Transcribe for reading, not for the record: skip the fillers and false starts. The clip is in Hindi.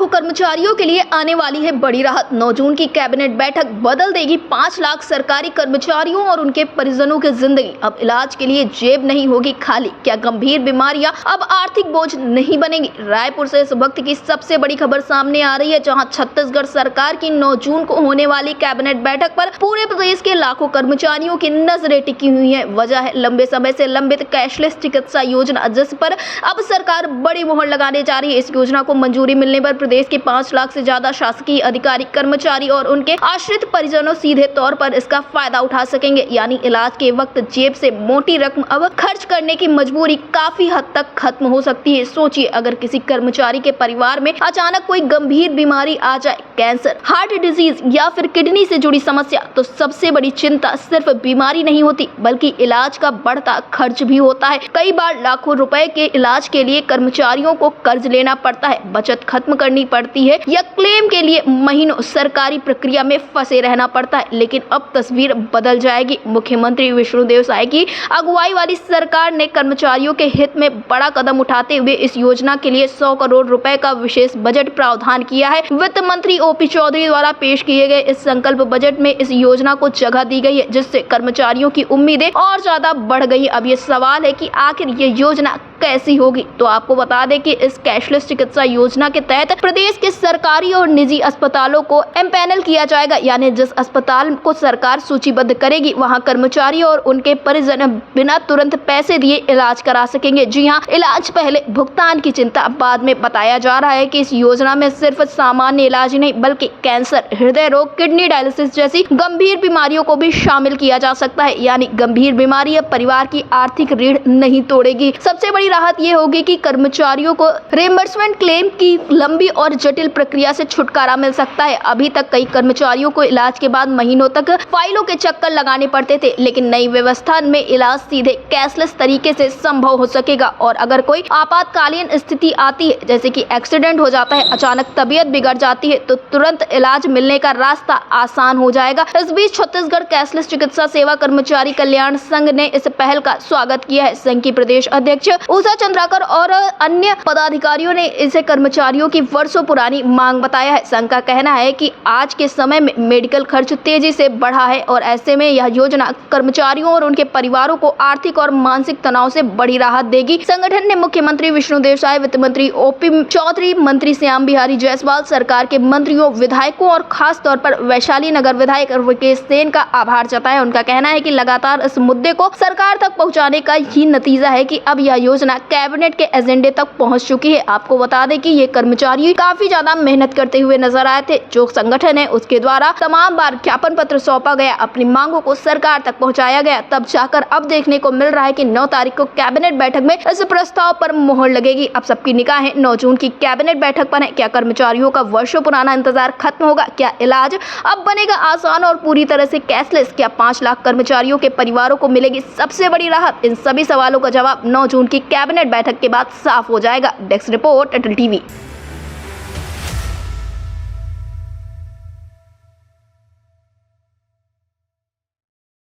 लाखों कर्मचारियों के लिए आने वाली है बड़ी राहत। 9 जून की कैबिनेट बैठक बदल देगी 5 लाख सरकारी कर्मचारियों और उनके परिजनों की जिंदगी। अब इलाज के लिए जेब नहीं होगी खाली। क्या गंभीर बीमारियां अब आर्थिक बोझ नहीं बनेंगी? रायपुर से इस वक्त की सबसे बड़ी खबर सामने आ रही है, जहां छत्तीसगढ़ सरकार की 9 जून को होने वाली कैबिनेट बैठक पर पूरे प्रदेश के लाखों कर्मचारियों की नजरें टिकी हुई है। वजह है लंबे समय से लंबित कैशलेस चिकित्सा योजना, जिस पर अब सरकार बड़ी मुहर लगाने जा रही है। इस योजना को मंजूरी मिलने पर प्रदेश के 5 लाख से ज्यादा शासकीय अधिकारी, कर्मचारी और उनके आश्रित परिजनों सीधे तौर पर इसका फायदा उठा सकेंगे। यानी इलाज के वक्त जेब से मोटी रकम अब खर्च करने की मजबूरी काफी हद तक खत्म हो सकती है। सोचिए, अगर किसी कर्मचारी के परिवार में अचानक कोई गंभीर बीमारी आ जाए, कैंसर, हार्ट डिजीज या फिर किडनी से जुड़ी समस्या, तो सबसे बड़ी चिंता सिर्फ बीमारी नहीं होती, बल्कि इलाज का बढ़ता खर्च भी होता है। कई बार लाखों रुपए के इलाज के लिए कर्मचारियों को कर्ज लेना पड़ता है, बचत खत्म करनी पड़ती है या क्लेम के लिए महीनों सरकारी प्रक्रिया में फंसे रहना पड़ता है। लेकिन अब तस्वीर बदल जाएगी। मुख्यमंत्री विष्णुदेव साय की अगुवाई वाली सरकार ने कर्मचारियों के हित में बड़ा कदम उठाते हुए इस योजना के लिए 100 करोड़ रुपए का विशेष बजट प्रावधान किया है। वित्त मंत्री ओपी चौधरी द्वारा पेश किए गए इस संकल्प बजट में इस योजना को जगह दी गई है, जिससे कर्मचारियों की उम्मीदें और ज्यादा बढ़ गई। अब ये सवाल है कि आखिर ये योजना कैसी होगी। तो आपको बता दें कि इस कैशलेस चिकित्सा योजना के तहत प्रदेश के सरकारी और निजी अस्पतालों को एम्पैनल किया जाएगा। यानी जिस अस्पताल को सरकार सूचीबद्ध करेगी, वहां कर्मचारी और उनके परिजन बिना तुरंत पैसे दिए इलाज करा सकेंगे। जी हां, इलाज पहले, भुगतान की चिंता बाद में। बताया जा रहा है कि इस योजना में सिर्फ सामान्य इलाज नहीं, बल्कि कैंसर, हृदय रोग, किडनी डायलिसिस जैसी गंभीर बीमारियों को भी शामिल किया जा सकता है। यानी गंभीर बीमारी अब परिवार की आर्थिक रीढ़ नहीं तोड़ेगी। सबसे बड़ी राहत ये होगी कि कर्मचारियों को रिएम्बर्समेंट क्लेम की लंबी और जटिल प्रक्रिया से छुटकारा मिल सकता है। अभी तक कई कर्मचारियों को इलाज के बाद महीनों तक फाइलों के चक्कर लगाने पड़ते थे, लेकिन नई व्यवस्था में इलाज सीधे कैशलेस तरीके से संभव हो सकेगा। और अगर कोई आपातकालीन स्थिति आती है, जैसे कि एक्सीडेंट हो जाता है, अचानक तबीयत बिगड़ जाती है, तो तुरंत इलाज मिलने का रास्ता आसान हो जाएगा। इस बीच छत्तीसगढ़ कैशलेस चिकित्सा सेवा कर्मचारी कल्याण संघ ने इस पहल का स्वागत किया है। संघ की प्रदेश अध्यक्ष उषा चंद्राकर और अन्य पदाधिकारियों ने इसे कर्मचारियों की वर्षों पुरानी मांग बताया है। संघ का कहना है कि आज के समय में मेडिकल खर्च तेजी से बढ़ा है और ऐसे में यह योजना कर्मचारियों और उनके परिवारों को आर्थिक और मानसिक तनाव से बड़ी राहत देगी। संगठन ने मुख्यमंत्री विष्णुदेव साय, वित्त मंत्री ओपी चौधरी, मंत्री श्याम बिहारी जायसवाल, सरकार के मंत्रियों, विधायकों और खास तौर पर वैशाली नगर विधायक विकेश सेन का आभार जताया। उनका कहना है कि लगातार इस मुद्दे को सरकार तक पहुँचाने का ही नतीजा है कि अब यह योजना कैबिनेट के एजेंडे तक पहुंच चुकी है। आपको बता दें कि ये कर्मचारी काफी ज्यादा मेहनत करते हुए नजर आए थे। जो संगठन है उसके द्वारा तमाम बार ज्ञापन पत्र सौंपा गया, अपनी मांगों को सरकार तक पहुंचाया गया, तब जाकर अब देखने को मिल रहा है कि 9 तारीख को कैबिनेट बैठक में इस प्रस्ताव पर मुहर लगेगी। अब सबकी निगाहें 9 जून की कैबिनेट बैठक पर है। क्या कर्मचारियों का वर्षों पुराना इंतजार खत्म होगा? क्या इलाज अब बनेगा आसान और पूरी तरह से कैशलेस? क्या 5 लाख कर्मचारियों के परिवारों को मिलेगी सबसे बड़ी राहत? इन सभी सवालों का जवाब 9 जून की कैबिनेट बैठक के बाद साफ हो जाएगा। डेस्क रिपोर्ट, अटल टीवी।